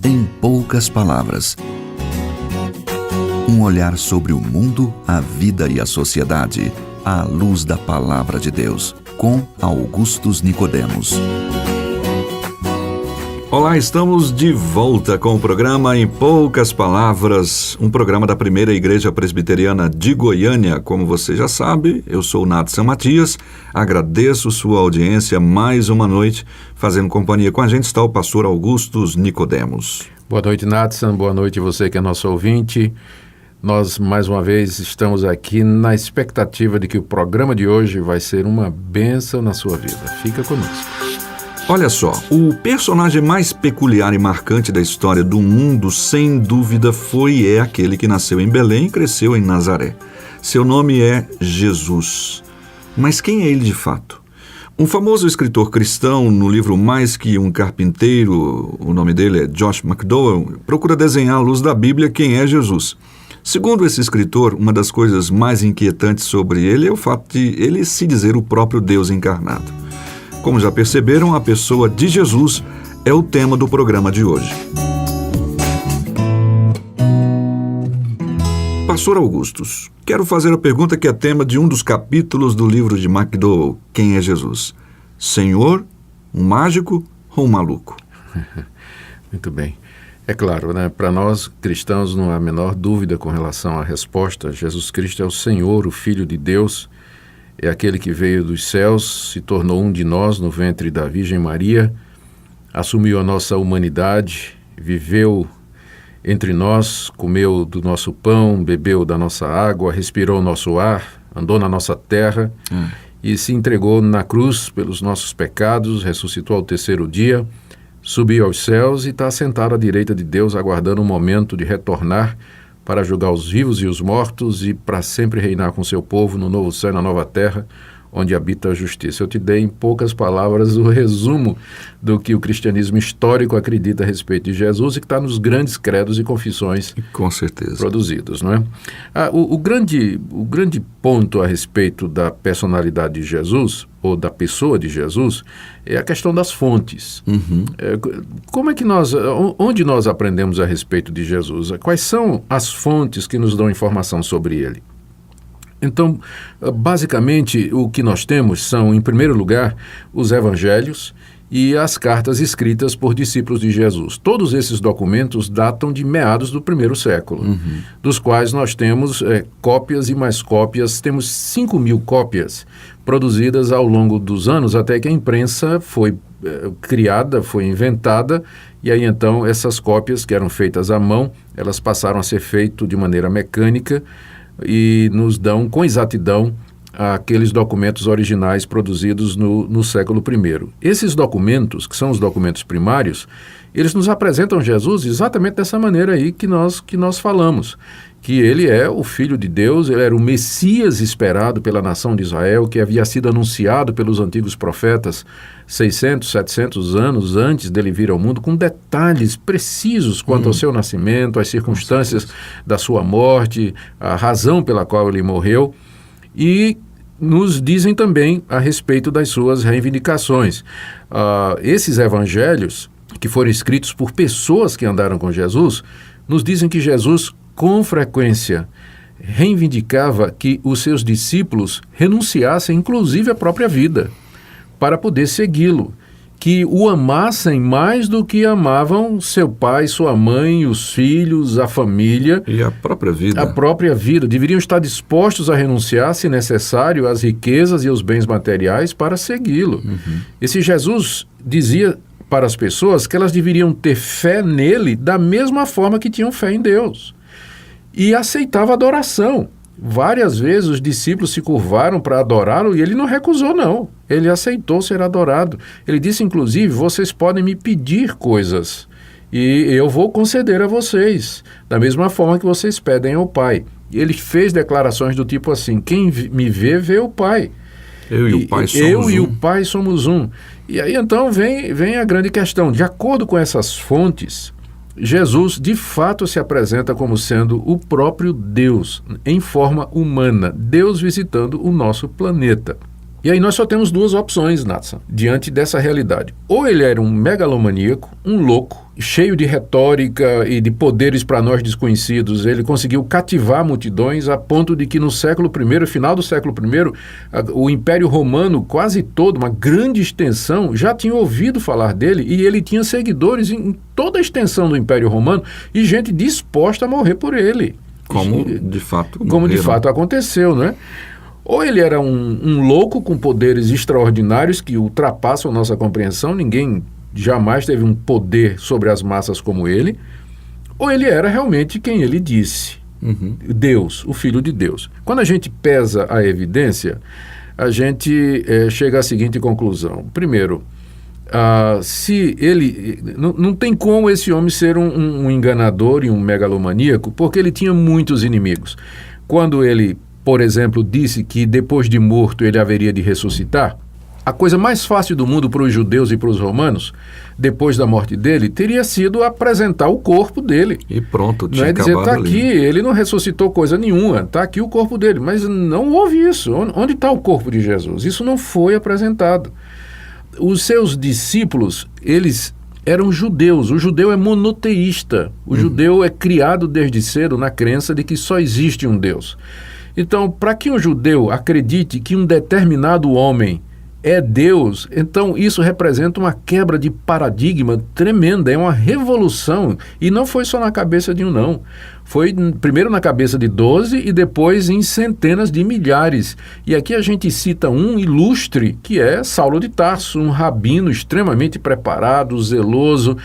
Em poucas palavras. Um olhar sobre o mundo, a vida e a sociedade, à luz da Palavra de Deus, com Augustus Nicodemos. Olá, estamos de volta com o programa Em Poucas Palavras, um programa da Primeira Igreja Presbiteriana de Goiânia. Como você já sabe, eu sou o Natsan Matias, agradeço sua audiência mais uma noite. Fazendo companhia com a gente está o pastor Augustus Nicodemos. Boa noite, Natsan, boa noite você que é nosso ouvinte. Nós, mais uma vez, estamos aqui na expectativa de que o programa de hoje vai ser uma bênção na sua vida. Fica conosco. Olha só, o personagem mais peculiar e marcante da história do mundo, sem dúvida, foi e é aquele que nasceu em Belém e cresceu em Nazaré. Seu nome é Jesus. Mas quem é ele de fato? Um famoso escritor cristão, no livro Mais que um Carpinteiro, o nome dele é Josh McDowell, procura desenhar à luz da Bíblia quem é Jesus. Segundo esse escritor, uma das coisas mais inquietantes sobre ele é o fato de ele se dizer o próprio Deus encarnado. Como já perceberam, a pessoa de Jesus é o tema do programa de hoje. Pastor Augustus, quero fazer a pergunta que é tema de um dos capítulos do livro de McDowell, Quem é Jesus? Senhor, um mágico ou um maluco? Muito bem. É claro, né? Para nós cristãos não há a menor dúvida com relação à resposta. Jesus Cristo é o Senhor, o Filho de Deus. É aquele que veio dos céus, se tornou um de nós no ventre da Virgem Maria, assumiu a nossa humanidade, viveu entre nós, comeu do nosso pão, bebeu da nossa água, respirou o nosso ar, andou na nossa terra e se entregou na cruz pelos nossos pecados, ressuscitou ao terceiro dia, subiu aos céus e está sentado à direita de Deus, aguardando o momento de retornar para julgar os vivos e os mortos e para sempre reinar com seu povo no novo céu e na nova terra, onde habita a justiça. Eu te dei em poucas palavras o resumo do que o cristianismo histórico acredita a respeito de Jesus e que está nos grandes credos e confissões com certeza produzidos, não é? O grande ponto a respeito da personalidade de Jesus, ou da pessoa de Jesus, é a questão das fontes. Como é que onde nós aprendemos a respeito de Jesus? Quais são as fontes que nos dão informação sobre ele? Então, basicamente, o que nós temos são, em primeiro lugar, os evangelhos e as cartas escritas por discípulos de Jesus. Todos esses documentos datam de meados do primeiro século, dos quais nós temos cópias e mais cópias. Temos 5.000 cópias produzidas ao longo dos anos, até que a imprensa foi criada, foi inventada, e aí então essas cópias que eram feitas à mão, elas passaram a ser feitas de maneira mecânica, e nos dão com exatidão aqueles documentos originais produzidos no século I. Esses documentos, que são os documentos primários, eles nos apresentam Jesus exatamente dessa maneira aí que nós falamos, que ele é o Filho de Deus, ele era o Messias esperado pela nação de Israel, que havia sido anunciado pelos antigos profetas 600, 700 anos antes dele vir ao mundo, com detalhes precisos quanto ao seu nascimento, as circunstâncias da sua morte, a razão pela qual ele morreu, e nos dizem também a respeito das suas reivindicações. Esses evangelhos, que foram escritos por pessoas que andaram com Jesus, nos dizem que Jesus, com frequência, reivindicava que os seus discípulos renunciassem, inclusive, à própria vida, para poder segui-lo, que o amassem mais do que amavam seu pai, sua mãe, os filhos, a família. E a própria vida. A própria vida. Deveriam estar dispostos a renunciar, se necessário, às riquezas e aos bens materiais para segui-lo. Esse Jesus dizia para as pessoas que elas deveriam ter fé nele da mesma forma que tinham fé em Deus. E aceitava adoração. Várias vezes os discípulos se curvaram para adorá-lo e ele não recusou, não. Ele aceitou ser adorado. Ele disse, inclusive, vocês podem me pedir coisas e eu vou conceder a vocês, da mesma forma que vocês pedem ao Pai. E ele fez declarações do tipo assim, quem me vê, vê o Pai. Eu e o Pai somos um. E aí então vem a grande questão. De acordo com essas fontes, Jesus de fato se apresenta como sendo o próprio Deus, em forma humana, Deus visitando o nosso planeta. E aí nós só temos duas opções, Nathan, diante dessa realidade. Ou ele era um megalomaníaco, um louco, cheio de retórica e de poderes para nós desconhecidos. Ele conseguiu cativar multidões a ponto de que no século I, final do século I, o Império Romano quase todo, uma grande extensão, já tinha ouvido falar dele e ele tinha seguidores em toda a extensão do Império Romano e gente disposta a morrer por ele. Como de fato Aconteceu, não é? Ou ele era um louco com poderes extraordinários que ultrapassam a nossa compreensão, ninguém jamais teve um poder sobre as massas como ele, ou ele era realmente quem ele disse, Deus, o Filho de Deus. Quando a gente pesa a evidência, a gente chega à seguinte conclusão. Primeiro, se ele não tem como esse homem ser um enganador e um megalomaníaco, porque ele tinha muitos inimigos. Quando ele, por exemplo, disse que depois de morto ele haveria de ressuscitar, a coisa mais fácil do mundo para os judeus e para os romanos, depois da morte dele, teria sido apresentar o corpo dele. E pronto, tinha acabado. Não é dizer, está aqui, ele não ressuscitou coisa nenhuma, está aqui o corpo dele. Mas não houve isso. Onde está o corpo de Jesus? Isso não foi apresentado. Os seus discípulos, eles eram judeus. O judeu é monoteísta. O judeu é criado desde cedo na crença de que só existe um Deus. Então, para que um judeu acredite que um determinado homem é Deus, então isso representa uma quebra de paradigma tremenda, é uma revolução, e não foi só na cabeça de um, não. Foi primeiro na cabeça de 12 e depois em centenas de milhares. E aqui a gente cita um ilustre, que é Saulo de Tarso, um rabino extremamente preparado, zeloso,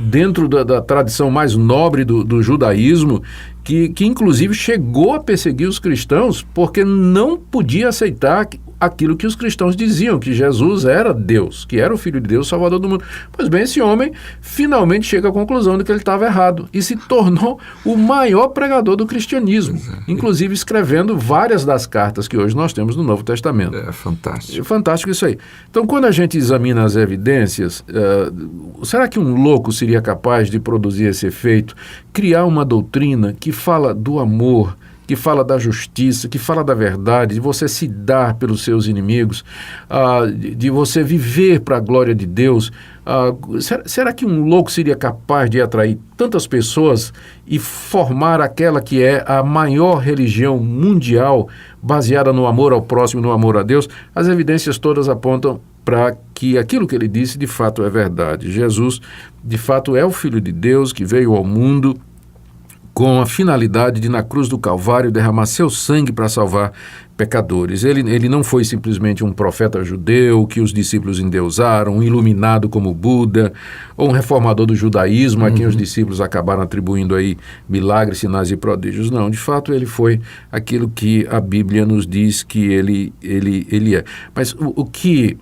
dentro da tradição mais nobre do judaísmo, que inclusive chegou a perseguir os cristãos porque não podia aceitar aquilo que os cristãos diziam, que Jesus era Deus, que era o Filho de Deus, Salvador do mundo. Pois bem, esse homem finalmente chega à conclusão de que ele estava errado e se tornou o maior pregador do cristianismo, inclusive escrevendo várias das cartas que hoje nós temos no Novo Testamento. É fantástico. É fantástico isso aí. Então, quando a gente examina as evidências, será que um louco seria capaz de produzir esse efeito, criar uma doutrina que fala do amor, que fala da justiça, que fala da verdade, de você se dar pelos seus inimigos, de você viver para a glória de Deus? Será que um louco seria capaz de atrair tantas pessoas e formar aquela que é a maior religião mundial, baseada no amor ao próximo, no amor a Deus? As evidências todas apontam para que aquilo que ele disse de fato é verdade. Jesus, de fato, é o Filho de Deus que veio ao mundo com a finalidade de, na cruz do Calvário, derramar seu sangue para salvar pecadores. Ele não foi simplesmente um profeta judeu que os discípulos endeusaram, um iluminado como Buda, ou um reformador do judaísmo a quem os discípulos acabaram atribuindo aí milagres, sinais e prodígios. Não, de fato ele foi aquilo que a Bíblia nos diz que ele é. Mas o que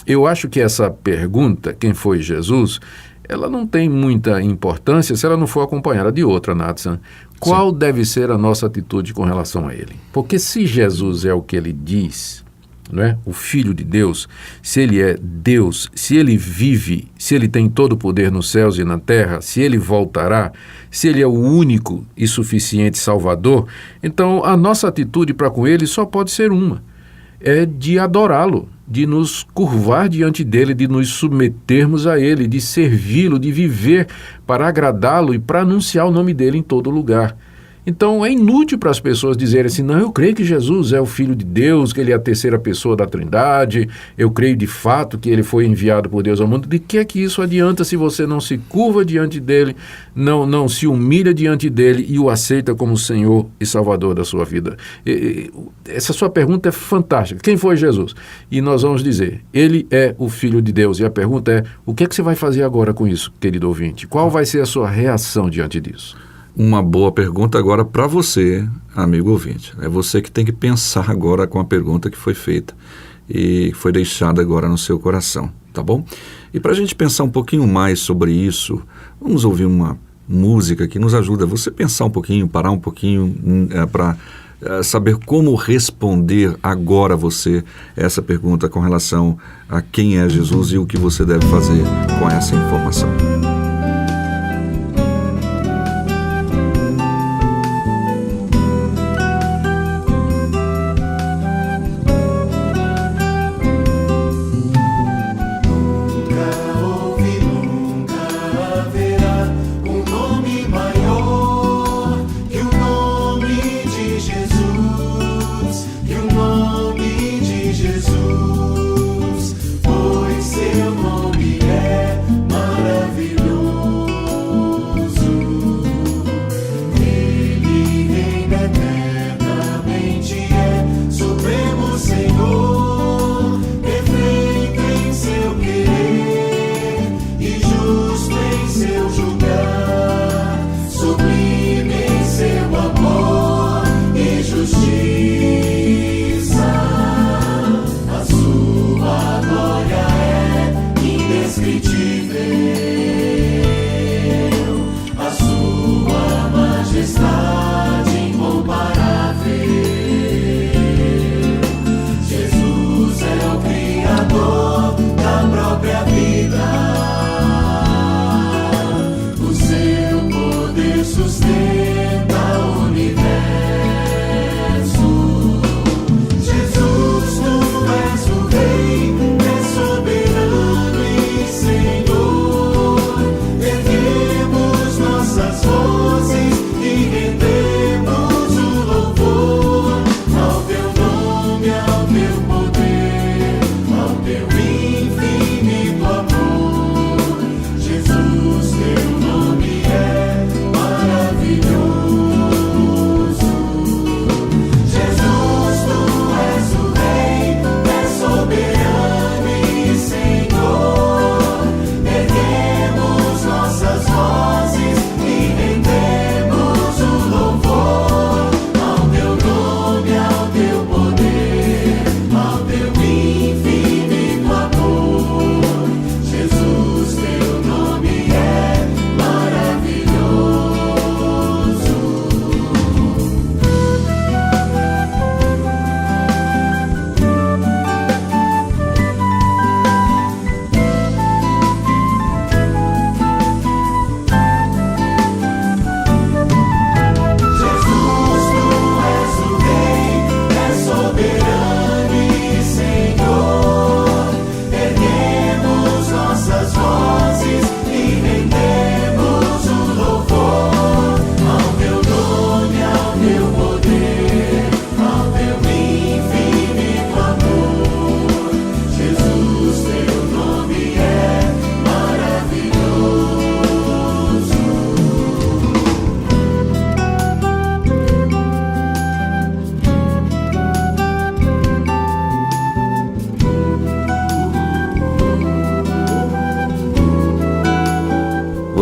eu acho que essa pergunta, quem foi Jesus, ela não tem muita importância se ela não for acompanhada de outra, Nathan. Qual deve ser a nossa atitude com relação a ele? Porque se Jesus é o que ele diz, não é? O Filho de Deus, se ele é Deus, se ele vive, se ele tem todo o poder nos céus e na terra, se ele voltará, se ele é o único e suficiente Salvador, então a nossa atitude para com ele só pode ser uma, é de adorá-lo, de nos curvar diante dele, de nos submetermos a ele, de servi-lo, de viver para agradá-lo e para anunciar o nome dele em todo lugar. Então é inútil para as pessoas dizerem assim, não, eu creio que Jesus é o Filho de Deus, que ele é a terceira pessoa da Trindade, eu creio de fato que ele foi enviado por Deus ao mundo. De que é que isso adianta se você não se curva diante dele, não se humilha diante dele e o aceita como Senhor e Salvador da sua vida? Essa sua pergunta é fantástica. Quem foi Jesus? E nós vamos dizer, ele é o Filho de Deus. E a pergunta é, o que é que você vai fazer agora com isso, querido ouvinte? Qual vai ser a sua reação diante disso? Uma boa pergunta agora para você, amigo ouvinte. É você que tem que pensar agora com a pergunta que foi feita e foi deixada agora no seu coração, tá bom? E para a gente pensar um pouquinho mais sobre isso, vamos ouvir uma música que nos ajuda a você pensar um pouquinho, parar um pouquinho para saber como responder agora você essa pergunta com relação a quem é Jesus e o que você deve fazer com essa informação.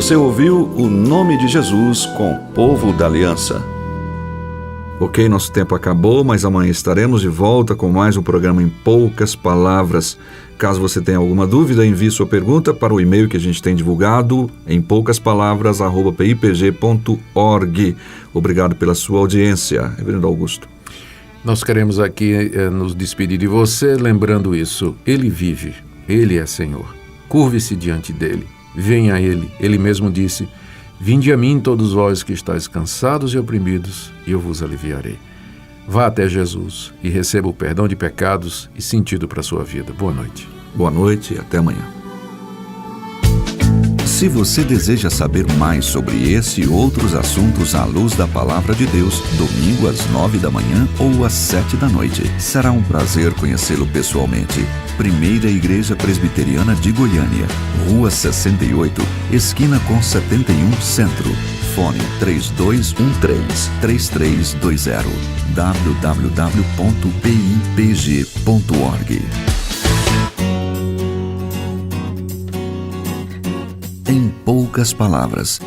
Você ouviu O Nome de Jesus com o Povo da Aliança. Ok, nosso tempo acabou, mas amanhã estaremos de volta com mais um programa Em Poucas Palavras. Caso você tenha alguma dúvida, envie sua pergunta para o e-mail que a gente tem divulgado, empoucaspalavras@pipg.org. Obrigado pela sua audiência. Reverendo Augusto. Nós queremos aqui nos despedir de você, lembrando isso. Ele vive, Ele é Senhor. Curve-se diante dEle, venha a Ele. Ele mesmo disse: vinde a mim todos vós que estáis cansados e oprimidos, e eu vos aliviarei. Vá até Jesus e receba o perdão de pecados e sentido para a sua vida. Boa noite. Boa noite e até amanhã. Se você deseja saber mais sobre esse e outros assuntos à luz da Palavra de Deus, domingo às 9 da manhã ou às 7 da noite. Será um prazer conhecê-lo pessoalmente. Primeira Igreja Presbiteriana de Goiânia, Rua 68, esquina com 71 Centro. Fone 3213-3320. www.pipg.org. Em poucas palavras.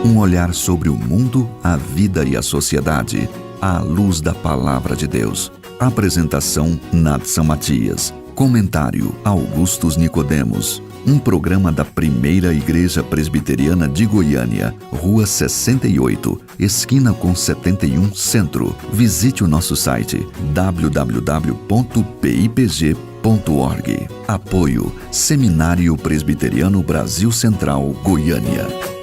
Um olhar sobre o mundo, a vida e a sociedade, à luz da Palavra de Deus. Apresentação Nadson Matias. Comentário Augustus Nicodemos. Um programa da Primeira Igreja Presbiteriana de Goiânia, Rua 68, esquina com 71 Centro. Visite o nosso site www.pipg.org. Apoio Seminário Presbiteriano Brasil Central, Goiânia.